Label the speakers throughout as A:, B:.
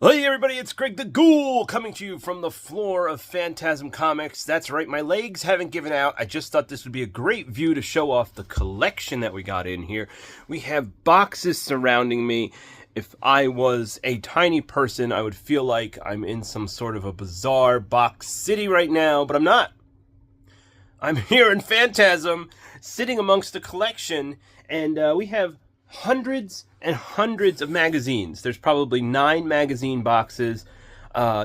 A: Hey everybody, it's Greg the Ghoul coming to you from the floor of Phantasm Comics. That's right, my legs haven't given out. I just thought this would be a great view to show off the collection that we got in here. We have boxes surrounding me. If I was a tiny person, I would feel like I'm in some sort of a bizarre box city right now, but I'm not. I'm here in Phantasm, sitting amongst the collection, and we have hundreds and hundreds of magazines. There's probably 9 magazine boxes.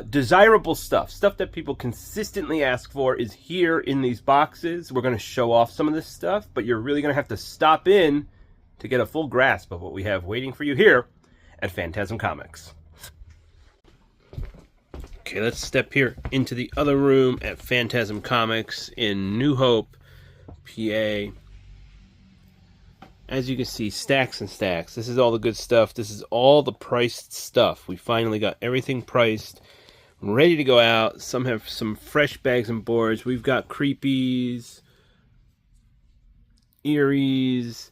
A: Desirable stuff that people consistently ask for is here in these boxes. We're going to show off some of this stuff, but you're really going to have to stop in to get a full grasp of what we have waiting for you here at Phantasm Comics. Okay, let's step here into the other room at Phantasm Comics in New Hope, PA. As you can see, stacks and stacks. This is all the good stuff. This is all the priced stuff. We finally got everything priced, ready to go out. Some have some fresh bags and boards. We've got Creepies, Eries,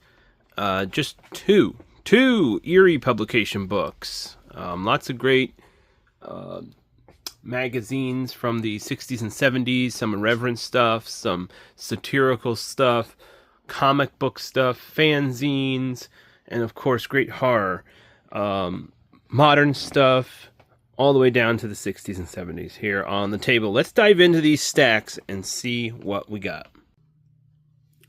A: just two Eerie publication books. Lots of great magazines from the 60s and 70s, some irreverent stuff, some satirical stuff, comic book stuff, fanzines, and of course great horror, modern stuff, all the way down to the 60s and 70s here on the table. Let's dive into these stacks and see what we got.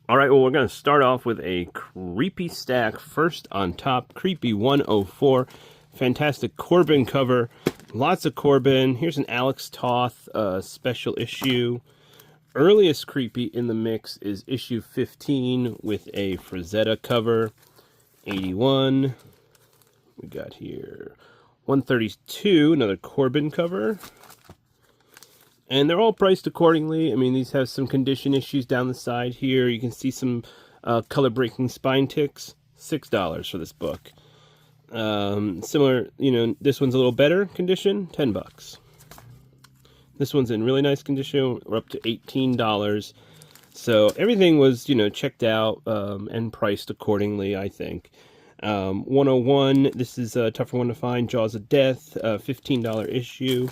A: All right, well, we're going to start off with a Creepy stack. First on top, Creepy 104, fantastic Corbin cover, lots of Corbin. Here's an Alex Toth special issue. Earliest Creepy in the mix is issue 15 with a Frazetta cover. 81. We got here 132, another Corbin cover. And they're all priced accordingly. I mean, these have some condition issues down the side here. You can see some color-breaking spine ticks. $6 for this book. Similar, this one's a little better condition, $10. This one's in really nice condition. We're up to $18. So everything was, checked out and priced accordingly, I think. 101, this is a tougher one to find. Jaws of Death, $15 issue.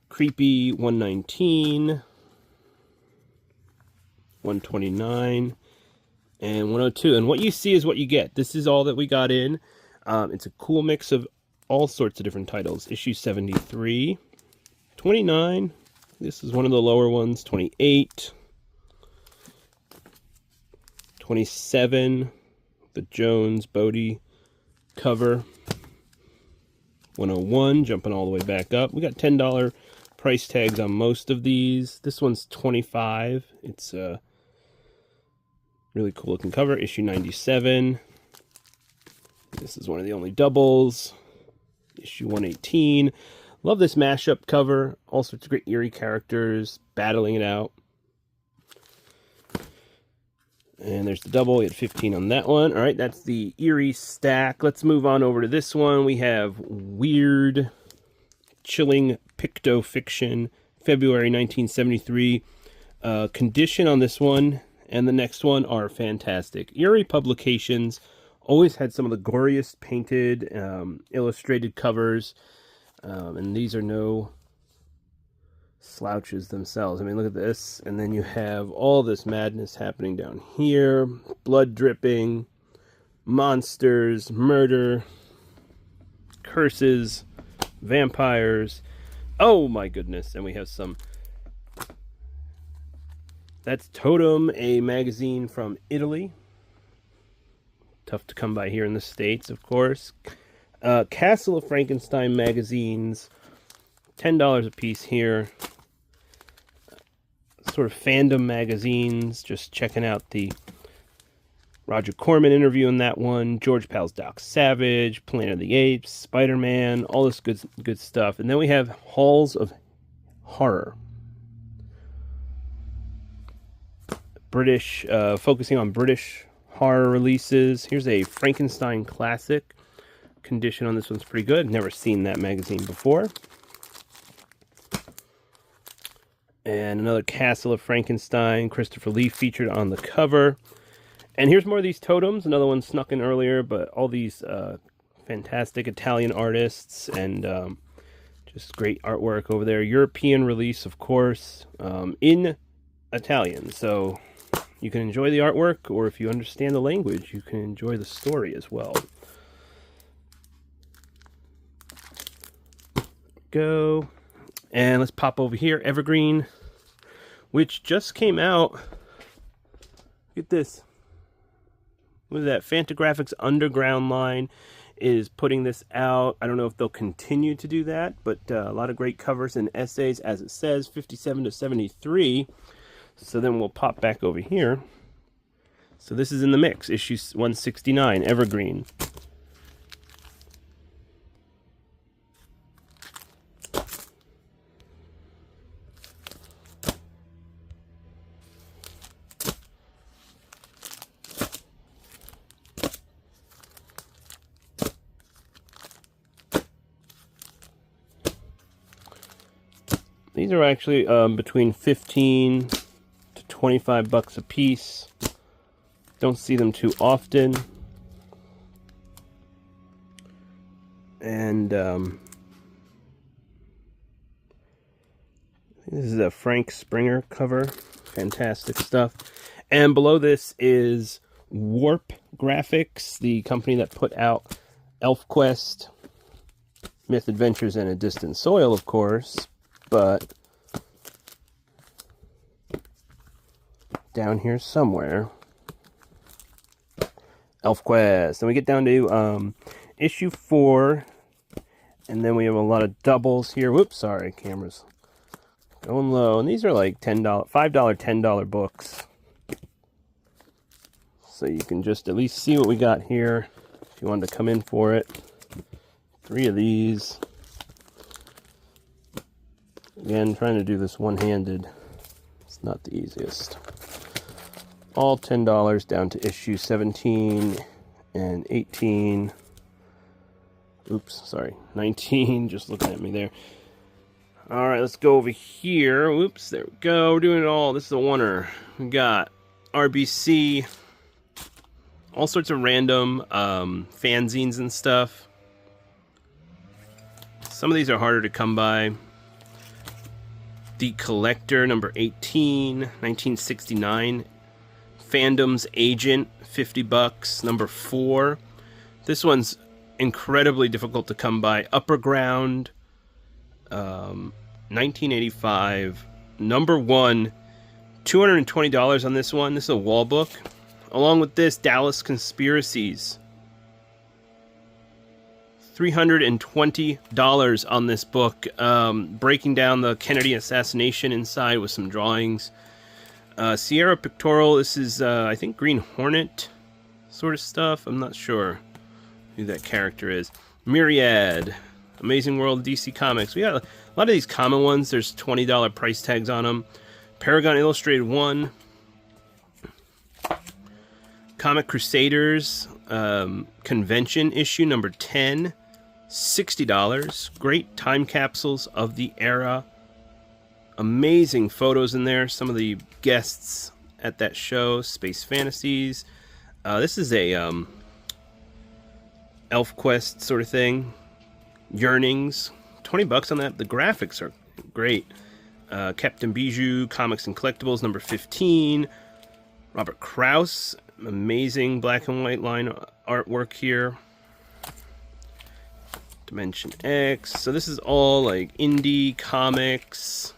A: Creepy, 119. 129. And 102. And what you see is what you get. This is all that we got in. It's a cool mix of all sorts of different titles. Issue 73. 29, this is one of the lower ones. 28, 27, the Jones Bodie cover. 101, jumping all the way back up. We got $10 price tags on most of these. This one's 25. It's a really cool looking cover. Issue 97. This is one of the only doubles. Issue 118. Love this mashup cover. All sorts of great Eerie characters battling it out. And there's the double. We had 15 on that one. All right, that's the Eerie stack. Let's move on over to this one. We have Weird, Chilling Picto-Fiction, February 1973. Condition on this one and the next one are fantastic. Eerie Publications always had some of the goriest painted, illustrated covers. And these are no slouches themselves. I mean, look at this. And then you have all this madness happening down here. Blood dripping, monsters, murder, curses, vampires. Oh my goodness. And we have some... That's Totem, a magazine from Italy. Tough to come by here in the States, of course. Castle of Frankenstein magazines, $10 a piece here. Sort of fandom magazines, just checking out the Roger Corman interview in that one. George Pal's Doc Savage, Planet of the Apes, Spider-Man, all this good stuff. And then we have Halls of Horror. British, focusing on British horror releases. Here's a Frankenstein classic. Condition on this one's pretty good. Never seen that magazine before. And another Castle of Frankenstein. Christopher Lee featured on the cover. And here's more of these totems. Another one snuck in earlier, but all these fantastic Italian artists, and just great artwork over there. European release, of course, in Italian, so you can enjoy the artwork, or if you understand the language, you can enjoy the story as well. Go. And let's pop over here. Evergreen, which just came out. Look at this. What is that? Fantagraphics Underground line is putting this out. I don't know if they'll continue to do that, but a lot of great covers and essays, as it says, 57 to 73. So then we'll pop back over here. So this is in the mix, issue 169, Evergreen. These are actually between 15 to 25 bucks a piece. Don't see them too often. And this is a Frank Springer cover. Fantastic stuff. And below this is Warp Graphics, the company that put out ElfQuest, Myth Adventures, and A Distant Soil, of course. But down here somewhere, ElfQuest. And we get down to issue 4, and then we have a lot of doubles here. Whoops, sorry, camera's going low. And these are like $5, $10 books. So you can just at least see what we got here if you wanted to come in for it. 3 of these. Again, trying to do this one-handed. It's not the easiest. All $10 down to issue 17 and 18. Oops, sorry, 19. Just looking at me there. All right, let's go over here. Oops, there we go. We're doing it all. This is a oneer. We got RBC, all sorts of random fanzines and stuff. Some of these are harder to come by. The Collector, number 18, 1969. Fandom's Agent, 50 bucks, number 4. This one's incredibly difficult to come by. Upper Ground, 1985, number 1, $220 on this one. This is a wall book. Along with this, Dallas Conspiracies, $320 on this book, breaking down the Kennedy assassination inside with some drawings. Sierra Pictorial, this is, I think, Green Hornet sort of stuff. I'm not sure who that character is. Myriad, Amazing World DC Comics. We got a lot of these common ones. There's $20 price tags on them. Paragon Illustrated 1. Comic Crusaders, Convention issue number 10. $60. Great time capsules of the era. Amazing photos in there. Some of the guests at that show. Space Fantasies. This is a ElfQuest sort of thing. Yearnings. 20 bucks on that. The graphics are great. Captain Bijou, Comics and Collectibles, number 15. Robert Krause. Amazing black and white line artwork here. Dimension X. So this is all like indie comics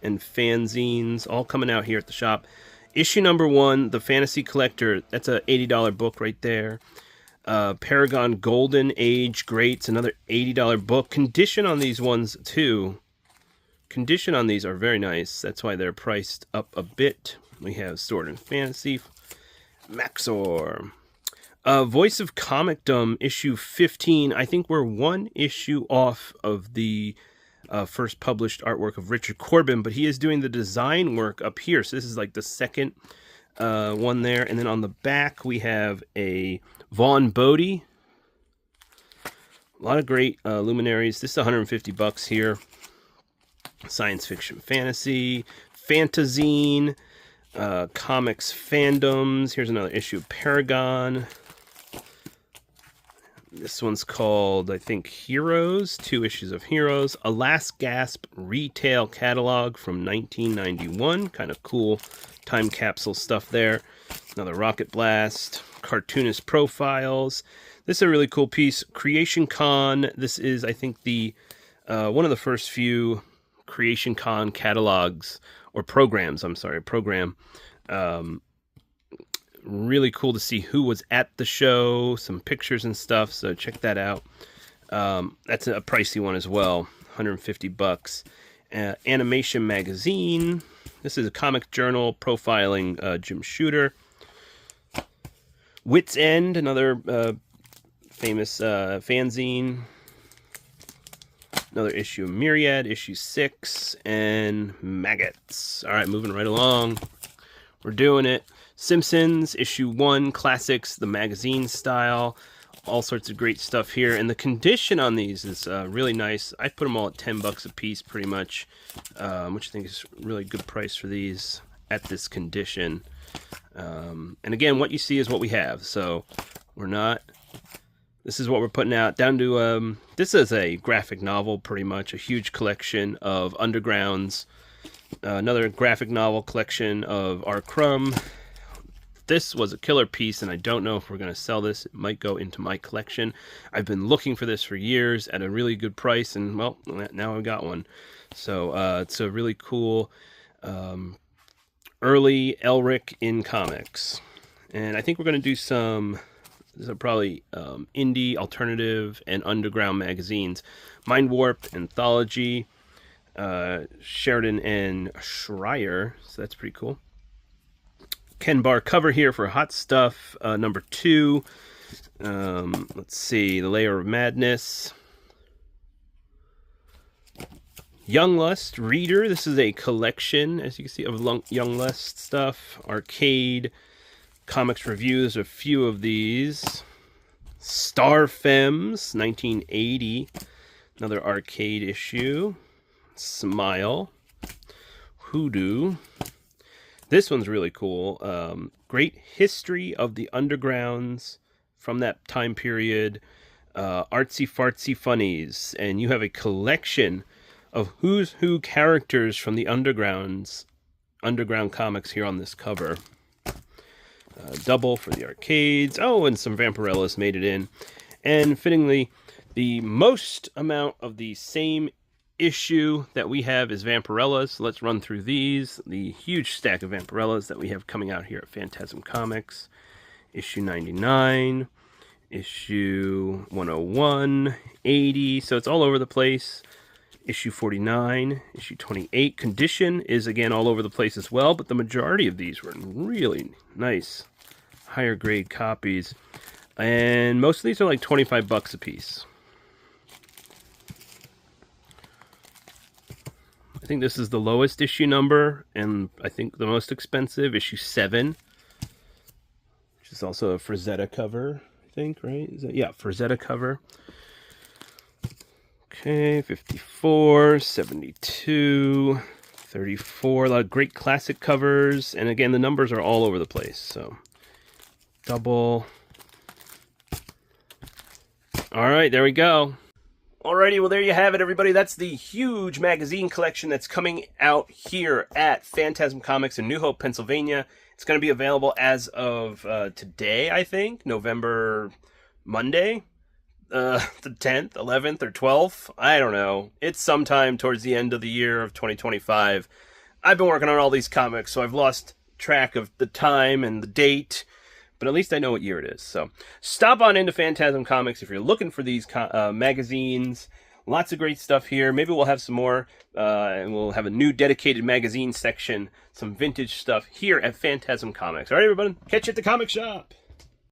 A: and fanzines, all coming out here at the shop. Issue number 1, The Fantasy Collector. That's a $80 book right there. Paragon Golden Age Greats, another $80 book. Condition on these ones too. Condition on these are very nice. That's why they're priced up a bit. We have Sword and Fantasy. Maxor. Voice of Comicdom, issue 15. I think we're one issue off of the first published artwork of Richard Corbin, but he is doing the design work up here. So this is like the second one there. And then on the back, we have a Vaughn Bodie. A lot of great luminaries. This is 150 bucks here. Science fiction fantasy. Phantasm. Comics fandoms. Here's another issue of Paragon. This one's called, I think, Heroes. 2 issues of Heroes. A Last Gasp retail catalog from 1991. Kind of cool time capsule stuff there. Another Rocket Blast. Cartoonist profiles. This is a really cool piece. Creation Con. This is, I think, the one of the first few Creation Con catalogs or programs. I'm sorry, program. Really cool to see who was at the show, some pictures and stuff, so check that out. That's a pricey one as well, $150. Animation Magazine. This is a comic journal profiling Jim Shooter. Wit's End, another famous fanzine. Another issue of Myriad, issue 6, and Maggots. All right, moving right along. We're doing it. Simpsons, issue 1, classics, the magazine style. All sorts of great stuff here. And the condition on these is really nice. I put them all at $10 a piece, pretty much, which I think is a really good price for these at this condition. And again, what you see is what we have. So we're not... This is what we're putting out. Down to... this is a graphic novel, pretty much. A huge collection of Undergrounds. Another graphic novel collection of R. Crumb. This was a killer piece, and I don't know if we're going to sell this. It might go into my collection. I've been looking for this for years at a really good price, and, well, now I've got one. So it's a really cool early Elric in comics. And I think we're going to do some... These are probably indie, alternative, and underground magazines. Mind Warp, Anthology, Sheridan and Schreier, so that's pretty cool. Ken Barr cover here for Hot Stuff, number 2. Let's see, The Layer of Madness. Young Lust Reader. This is a collection, as you can see, of Young Lust stuff. Arcade, Comics Reviews, a few of these. Star Femmes, 1980. Another arcade issue. Smile. Hoodoo. This one's really cool. Great history of the undergrounds from that time period. Artsy fartsy funnies. And you have a collection of who's who characters from the underground comics here on this cover. Double for the arcades. Oh, and some Vampirellas made it in. And fittingly, the most amount of the same issue that we have is Vampirellas. So let's run through these. The huge stack of Vampirellas that we have coming out here at Phantasm Comics. Issue 99, issue 101, 80, so it's all over the place. Issue 49, issue 28. Condition is, again, all over the place as well, but the majority of these were really nice, higher grade copies. And most of these are like $25 a piece. I think this is the lowest issue number, and I think the most expensive, issue 7, which is also a Frazetta cover, I think, right? Is it? Yeah, Frazetta cover. Okay, 54, 72, 34, a lot of great classic covers, and again, the numbers are all over the place, so double. All right, there we go. Alrighty, well, there you have it, everybody. That's the huge magazine collection that's coming out here at Phantasm Comics in New Hope, Pennsylvania. It's going to be available as of today, I think, Monday, the 10th, 11th, or 12th. I don't know. It's sometime towards the end of the year of 2025. I've been working on all these comics, so I've lost track of the time and the date. But at least I know what year it is. So stop on into Phantasm Comics if you're looking for these magazines. Lots of great stuff here. Maybe we'll have some more, and we'll have a new dedicated magazine section, some vintage stuff here at Phantasm Comics. All right, everybody, catch you at the comic shop.